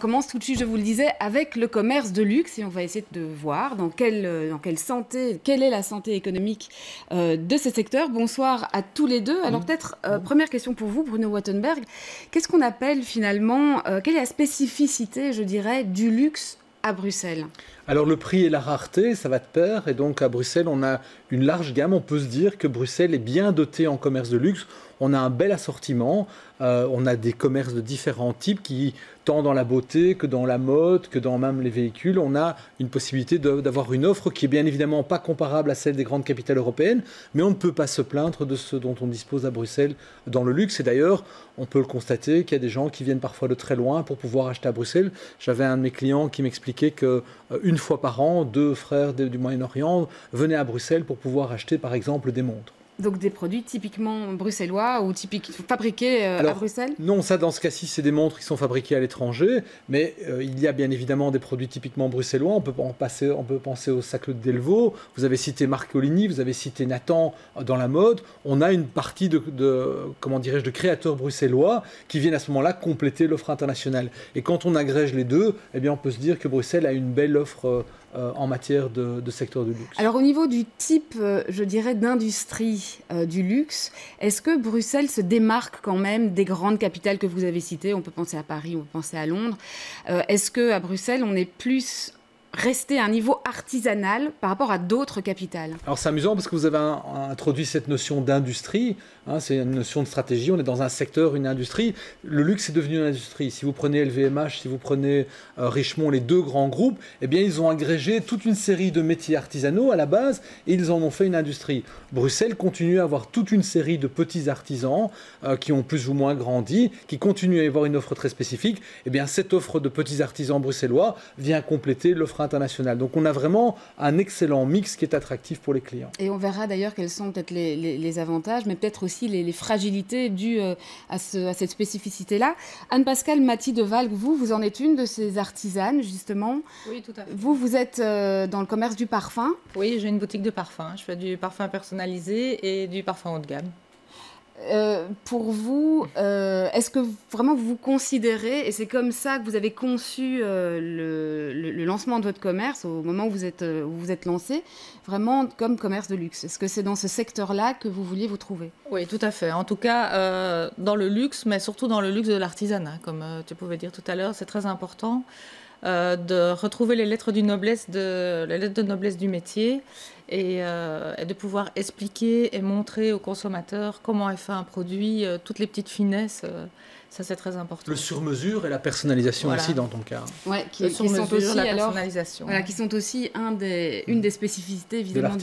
commence tout de suite, je vous le disais, avec le commerce de luxe et on va essayer de voir dans quelle santé, quelle est la santé économique de ce secteur. Bonsoir à tous les deux. Alors peut-être, première question pour vous, Bruno Wattenberg. Qu'est-ce qu'on appelle finalement, quelle est la spécificité, je dirais, du luxe à Bruxelles? Alors le prix et la rareté, ça va de pair. Et donc à Bruxelles, on a une large gamme. On peut se dire que Bruxelles est bien dotée en commerce de luxe. On a un bel assortiment. On a des commerces de différents types qui, tant dans la beauté que dans la mode, que dans même les véhicules, on a une possibilité d'avoir une offre qui est bien évidemment pas comparable à celle des grandes capitales européennes, mais on ne peut pas se plaindre de ce dont on dispose à Bruxelles dans le luxe. Et d'ailleurs, on peut le constater qu'il y a des gens qui viennent parfois de très loin pour pouvoir acheter à Bruxelles. J'avais un de mes clients qui m'expliquait qu'une fois par an, deux frères du Moyen-Orient venaient à Bruxelles pour pouvoir acheter par exemple des montres. Donc des produits typiquement bruxellois ou fabriqués à Bruxelles? Non, ça dans ce cas-ci, c'est des montres qui sont fabriquées à l'étranger, mais il y a bien évidemment des produits typiquement bruxellois. On peut penser au sac de Delvaux, vous avez cité Marcolini, vous avez cité Nathan dans la mode. On a une partie de créateurs bruxellois qui viennent à ce moment-là compléter l'offre internationale. Et quand on agrège les deux, eh bien, on peut se dire que Bruxelles a une belle offre en matière de secteur du luxe. Alors au niveau du type, je dirais, d'industrie du luxe, est-ce que Bruxelles se démarque quand même des grandes capitales que vous avez citées? On peut penser à Paris, on peut penser à Londres. Est-ce qu'à Bruxelles, on est plus resté à un niveau artisanal par rapport à d'autres capitales? Alors c'est amusant parce que vous avez introduit cette notion d'industrie, c'est une notion de stratégie, on est dans un secteur, une industrie. Le luxe est devenu une industrie. Si vous prenez LVMH, si vous prenez Richemont, les deux grands groupes, eh bien ils ont agrégé toute une série de métiers artisanaux à la base et ils en ont fait une industrie. Bruxelles continue à avoir toute une série de petits artisans qui ont plus ou moins grandi, qui continuent à avoir une offre très spécifique. Eh bien cette offre de petits artisans bruxellois vient compléter l'offre internationale. Donc on a vraiment un excellent mix qui est attractif pour les clients. Et on verra d'ailleurs quels sont peut-être les avantages, mais peut-être aussi les fragilités dues à cette spécificité-là. Anne-Pascale Mathie-Devalgue, vous en êtes une de ces artisanes, justement. Oui, tout à fait. Vous êtes dans le commerce du parfum. Oui, j'ai une boutique de parfum. Je fais du parfum personnalisé et du parfum haut de gamme. Pour vous, est-ce que vraiment vous considérez, et c'est comme ça que vous avez conçu le lancement de votre commerce au moment où vous êtes lancé, vraiment comme commerce de luxe? Est-ce que c'est dans ce secteur-là que vous vouliez vous trouver? Oui, tout à fait. En tout cas, dans le luxe, mais surtout dans le luxe de l'artisanat, comme tu pouvais dire tout à l'heure, c'est très important de retrouver les lettres de noblesse du métier et de pouvoir expliquer et montrer aux consommateurs comment est fait un produit, toutes les petites finesses. Ça, c'est très important. Le sur-mesure et la personnalisation aussi dans ton cas. Ouais, qui sont aussi la personnalisation. Voilà, qui sont aussi une des spécificités évidemment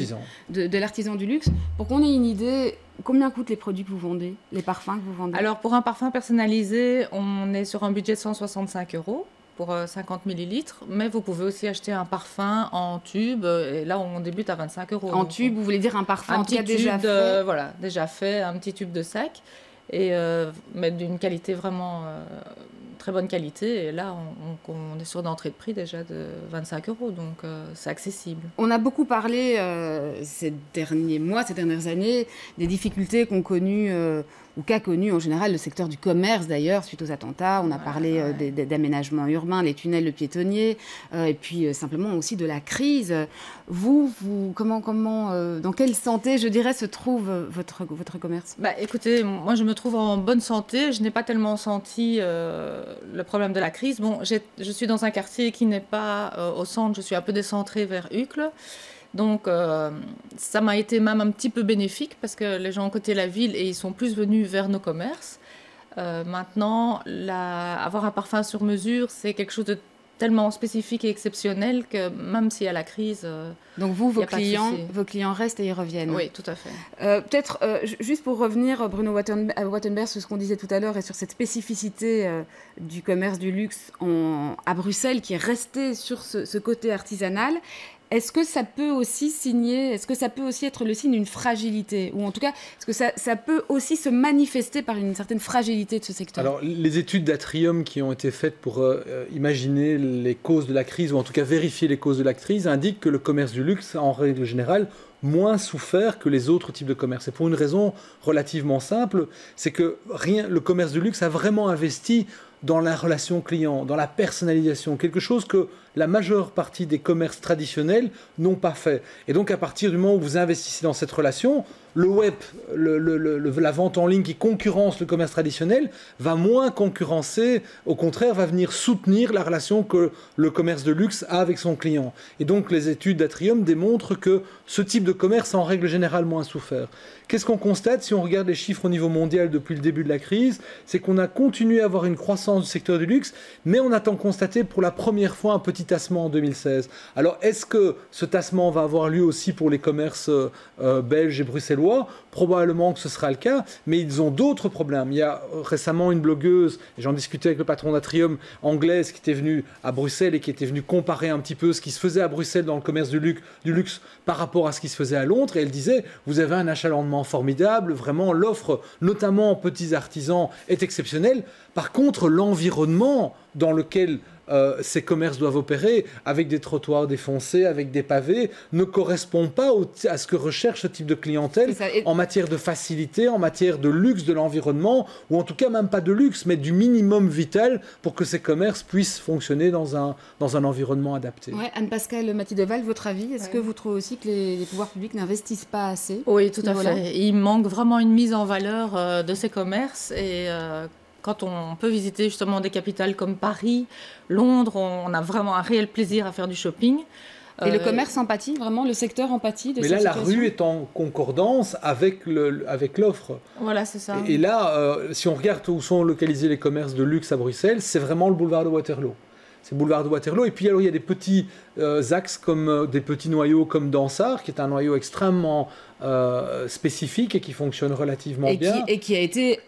de l'artisan du luxe. Pour qu'on ait une idée, combien coûtent les produits que vous vendez, les parfums que vous vendez? Alors pour un parfum personnalisé, on est sur un budget de 165 € pour 50 millilitres, mais vous pouvez aussi acheter un parfum en tube, et là on débute à 25 €. En tube, vous voulez dire un parfum un petit tube déjà fait, un petit tube de sac, mais d'une qualité vraiment très bonne qualité, et là on est sur d'entrée de prix déjà de 25 €, donc c'est accessible. On a beaucoup parlé ces derniers mois, ces dernières années, des difficultés qu'a connu en général le secteur du commerce d'ailleurs suite aux attentats. On a parlé d'aménagement urbain, les tunnels, le piétonnier, et puis simplement aussi de la crise. Vous dans quelle santé, je dirais, se trouve votre commerce? Écoutez, moi je me trouve en bonne santé. Je n'ai pas tellement senti le problème de la crise. Bon, je suis dans un quartier qui n'est pas au centre. Je suis un peu décentrée vers Uccle. Donc, ça m'a été même un petit peu bénéfique parce que les gens ont côté la ville et ils sont plus venus vers nos commerces. Maintenant, avoir un parfum sur mesure, c'est quelque chose de tellement spécifique et exceptionnel que même s'il y a la crise... Donc vos clients restent et ils reviennent. Oui, tout à fait. Peut-être, juste pour revenir, Bruno Wattenberg, sur ce qu'on disait tout à l'heure et sur cette spécificité du commerce du luxe à Bruxelles qui est restée sur ce côté artisanal, est-ce que ça peut aussi être le signe d'une fragilité? Ou en tout cas, est-ce que ça peut aussi se manifester par une certaine fragilité de ce secteur? Alors, les études d'Atrium qui ont été faites pour imaginer les causes de la crise, ou en tout cas vérifier les causes de la crise, indiquent que le commerce du luxe, en règle générale, moins souffert que les autres types de commerce. Et pour une raison relativement simple, c'est que le commerce du luxe a vraiment investi dans la relation client, dans la personnalisation, quelque chose que la majeure partie des commerces traditionnels n'ont pas fait. Et donc à partir du moment où vous investissez dans cette relation, le web, la vente en ligne qui concurrence le commerce traditionnel va moins concurrencer, au contraire va venir soutenir la relation que le commerce de luxe a avec son client. Et donc les études d'Atrium démontrent que ce type de commerce a en règle générale moins souffert. Qu'est-ce qu'on constate si on regarde les chiffres au niveau mondial depuis le début de la crise? C'est qu'on a continué à avoir une croissance du secteur du luxe, mais on a constaté pour la première fois un petit tassement en 2016. Alors est-ce que ce tassement va avoir lieu aussi pour les commerces belges et bruxellois? Probablement que ce sera le cas, mais ils ont d'autres problèmes. Il y a récemment une blogueuse, et j'en discutais avec le patron d'Atrium, anglaise, qui était venue à Bruxelles et qui était venue comparer un petit peu ce qui se faisait à Bruxelles dans le commerce du luxe par rapport à ce qui se faisait à Londres, et elle disait, vous avez un achalandement formidable, vraiment l'offre, notamment en petits artisans, est exceptionnelle. Par contre, l'environnement dans lequel ces commerces doivent opérer, avec des trottoirs défoncés, avec des pavés, ne correspond pas à ce que recherche ce type de clientèle en matière de facilité, en matière de luxe de l'environnement, ou en tout cas même pas de luxe, mais du minimum vital pour que ces commerces puissent fonctionner dans un environnement adapté. Ouais, Anne-Pascale Mathie-Deval, votre avis, est-ce que vous trouvez aussi que les pouvoirs publics n'investissent pas assez? Oui, tout à fait. Il manque vraiment une mise en valeur de ces commerces et quand on peut visiter justement des capitales comme Paris, Londres, on a vraiment un réel plaisir à faire du shopping. Et le commerce empathie, vraiment le secteur empathie de mais cette là, situation. la rue est en concordance avec l'offre. Voilà, c'est ça. Et là, si on regarde où sont localisés les commerces de luxe à Bruxelles, c'est vraiment le boulevard de Waterloo. C'est le boulevard de Waterloo. Et puis, alors, il y a des petits axes, comme des petits noyaux comme Dansart, qui est un noyau extrêmement spécifique et qui fonctionne relativement bien. Qui a été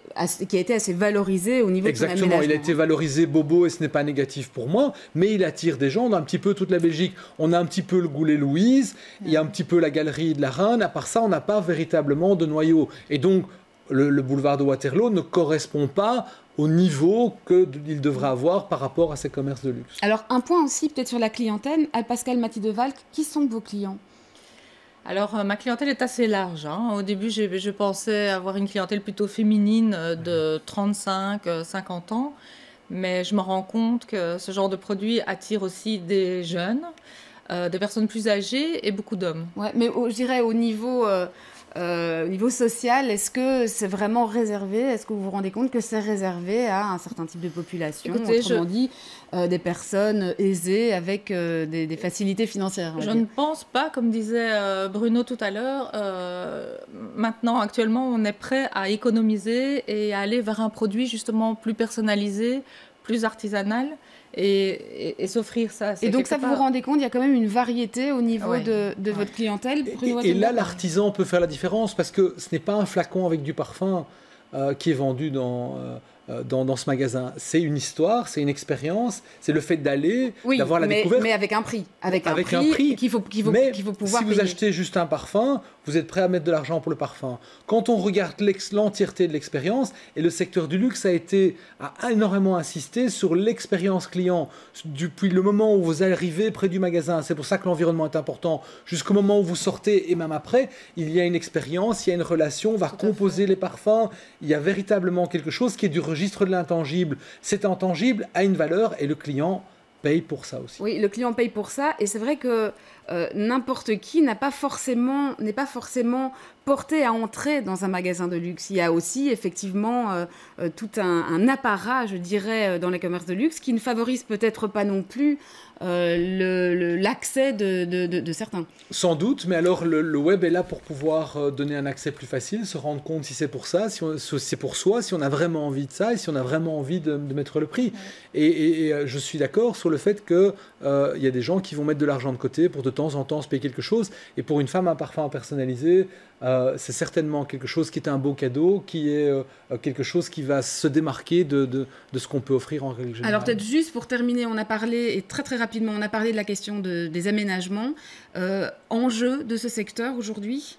assez valorisé au niveau de son aménagement. Exactement, il a été valorisé bobo et ce n'est pas négatif pour moi, mais il attire des gens d'un petit peu toute la Belgique. On a un petit peu le Goulet-Louise, il y a un petit peu la galerie de la Reine, à part ça, on n'a pas véritablement de noyau. Et donc, le boulevard de Waterloo ne correspond pas au niveau qu'il devrait avoir par rapport à ces commerces de luxe. Alors, un point aussi peut-être sur la clientèle. Pascal Mathie-Deval, qui sont vos clients ? Alors, ma clientèle est assez large. Au début, je pensais avoir une clientèle plutôt féminine de 35-50 ans, mais je me rends compte que ce genre de produit attire aussi des jeunes, des personnes plus âgées et beaucoup d'hommes. Ouais, mais je dirais au niveau social, est-ce que c'est vraiment réservé? Est-ce que vous vous rendez compte que c'est réservé à un certain type de population? Écoutez, autrement dit, des personnes aisées avec des facilités financières. Je ne pense pas, comme disait Bruno tout à l'heure, maintenant, actuellement, on est prêt à économiser et à aller vers un produit justement plus personnalisé, plus artisanal. Et s'offrir ça. Et donc ça, vous vous rendez compte, il y a quand même une variété au niveau de votre clientèle. Et là, l'artisan peut faire la différence parce que ce n'est pas un flacon avec du parfum qui est vendu dans ce magasin. C'est une histoire, c'est une expérience, c'est le fait d'aller, d'avoir la découverte. Mais avec un prix. Avec un prix qu'il faut pouvoir si vous achetez juste un parfum, vous êtes prêt à mettre de l'argent pour le parfum. Quand on regarde l'entièreté de l'expérience, et le secteur du luxe a énormément insisté sur l'expérience client. Depuis le moment où vous arrivez près du magasin, c'est pour ça que l'environnement est important, jusqu'au moment où vous sortez et même après, il y a une expérience, il y a une relation, on va composer les parfums, il y a véritablement quelque chose qui est du registre de l'intangible. Cet intangible a une valeur et le client paye pour ça aussi. Oui, le client paye pour ça et c'est vrai que n'importe qui n'est pas forcément porté à entrer dans un magasin de luxe. Il y a aussi effectivement tout un apparat, je dirais, dans les commerces de luxe qui ne favorise peut-être pas non plus l'accès de certains. Sans doute, mais alors le web est là pour pouvoir donner un accès plus facile, se rendre compte si c'est pour ça, si c'est pour soi, si on a vraiment envie de ça et si on a vraiment envie de mettre le prix. Ouais. Et je suis d'accord sur le fait qu'il y a des gens qui vont mettre de l'argent de côté pour de temps en temps se payer quelque chose. Et pour une femme, un parfum personnalisé, c'est certainement quelque chose qui est un beau cadeau, qui est quelque chose qui va se démarquer de ce qu'on peut offrir en règle générale. Alors peut-être juste pour terminer, on a parlé, et très très rapidement, on a parlé de la question des aménagements. Enjeu de ce secteur aujourd'hui,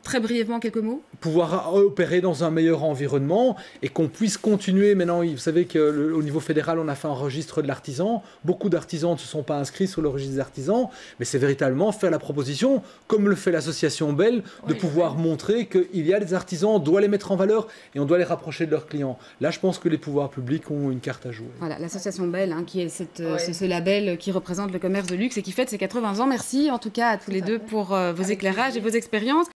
Très brièvement, quelques mots. Pouvoir opérer dans un meilleur environnement et qu'on puisse continuer. Maintenant, vous savez qu'au niveau fédéral, on a fait un registre de l'artisan. Beaucoup d'artisans ne se sont pas inscrits sur le registre des artisans, mais c'est véritablement faire la proposition, comme le fait l'association Belle, de pouvoir montrer qu'il y a des artisans, on doit les mettre en valeur et on doit les rapprocher de leurs clients. Là, je pense que les pouvoirs publics ont une carte à jouer. Voilà, l'association Belle, qui est ce label qui représente le commerce de luxe et qui fête ses 80 ans. Merci en tout cas à tous les deux pour vos éclairages et vos expériences.